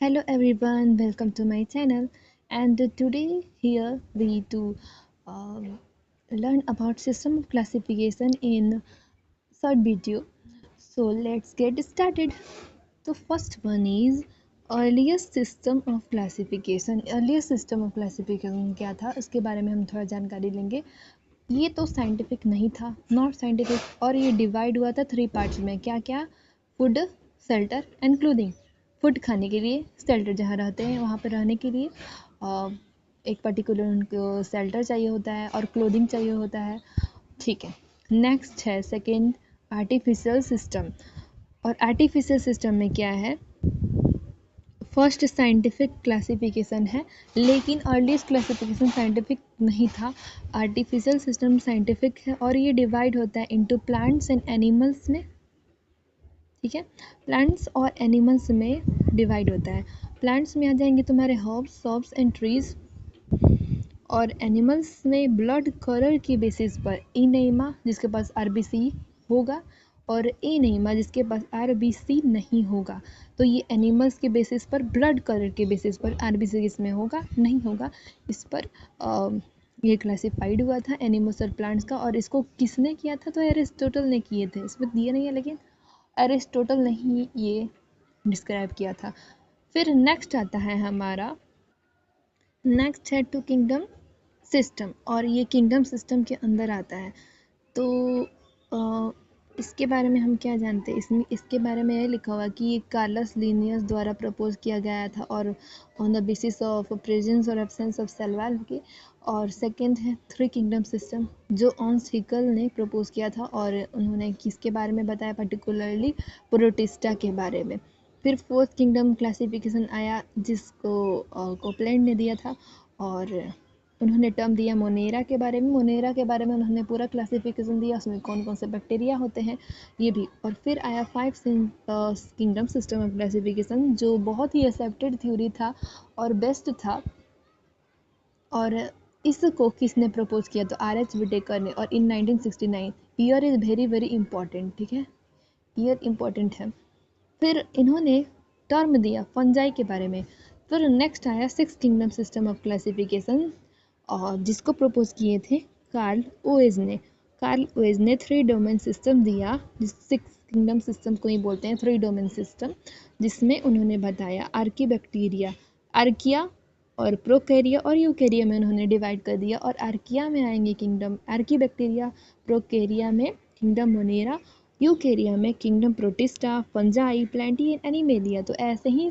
Hello everyone, welcome to my channel. And today here we to um, learn about system of classification in short video. So let's get started. The first one is earliest system of classification. Earliest system of classification क्या था, उसके बारे में हम थोड़ा जानकारी लेंगे. ये तो साइंटिफिक नहीं था, नॉट साइंटिफिक, और ये डिवाइड हुआ था 3 पार्ट्स में. क्या क्या? Food, shelter and clothing. Food खाने के लिए, शेल्टर जहाँ रहते हैं वहाँ पर रहने के लिए, एक पर्टिकुलर उनको शेल्टर चाहिए होता है और क्लोथिंग चाहिए होता है. ठीक है. नेक्स्ट है सेकेंड आर्टिफिशियल सिस्टम. और आर्टिफिशियल सिस्टम में क्या है? फर्स्ट साइंटिफिक क्लासिफिकेशन है, लेकिन अर्लीस्ट क्लासिफिकेशन साइंटिफिक नहीं था. आर्टिफिशियल सिस्टम साइंटिफिक है और ये डिवाइड होता है इनटू प्लांट्स एंड एनिमल्स में. ठीक है, प्लांट्स और एनिमल्स में डिवाइड होता है. प्लांट्स में आ जाएंगे तुम्हारे हर्ब्स, शॉप्स एंड ट्रीज, और एनिमल्स में ब्लड कलर की बेसिस पर इनेमा जिसके पास आरबीसी होगा और एनेमा जिसके पास आरबीसी नहीं होगा. तो ये एनिमल्स के बेसिस पर, ब्लड कलर के बेसिस पर आरबीसी किसमें होगा, नहीं होगा, इस पर ये क्लासिफाइड हुआ था एनिमल्स और प्लांट्स का. और इसको किसने किया था? तो एरिस्टोटल ने किए थे. इसमें दिए नहीं है, लेकिन एरिस्टोटल ने ही ये डिस्क्राइब किया था. फिर नेक्स्ट आता है हमारा, नेक्स्ट है टू किंगडम सिस्टम, और ये किंगडम सिस्टम के अंदर आता है. तो इसके बारे में हम क्या जानते हैं? इसके बारे में ये लिखा हुआ कि ये कार्लस लिनियस द्वारा प्रपोज किया गया था, और on the basis of presence और एब्सेंस ऑफ सेल के. और सेकंड है थ्री किंगडम सिस्टम, जो ऑन्स हिकल ने प्रपोज किया था, और उन्होंने किसके बारे में बताया? पर्टिकुलरली प्रोटिस्टा के बारे में. फिर फोर्थ किंगडम क्लासिफिकेशन आया, जिसको कोपलैंड ने दिया था, और उन्होंने टर्म दिया मोनेरा के बारे में. मोनेरा के बारे में उन्होंने पूरा क्लासिफिकेशन दिया, उसमें कौन कौन से बैक्टीरिया होते हैं ये भी. और फिर आया five kingdom system of classification, जो बहुत ही एक्सेप्टेड थ्योरी था और बेस्ट था. और इसको किसने प्रपोज किया? तो आर एच विटेकर ने, और इन 1969. Year is very very important. ठीक है, ईयर इंपॉर्टेंट है. फिर इन्होंने टर्म दिया फंजाई के बारे में. फिर नेक्स्ट आया six kingdom system of classification, और जिसको प्रपोज किए थे कार्ल ओएज ने. कार्ल ओएज ने थ्री डोमेन सिस्टम दिया, जिस सिक्स किंगडम सिस्टम को ही बोलते हैं थ्री डोमेन सिस्टम, जिसमें उन्होंने बताया आर्की बैक्टीरिया, आर्किया और प्रोकैरिया और यूकैरिया में उन्होंने डिवाइड कर दिया. और आर्किया में आएंगे किंगडम आर्की बैक्टीरिया, प्रोकैरिया में किंगडम मोनेरा, यूकैरिया में kingdom protista, fungi, Plantae and animalia. तो ऐसे ही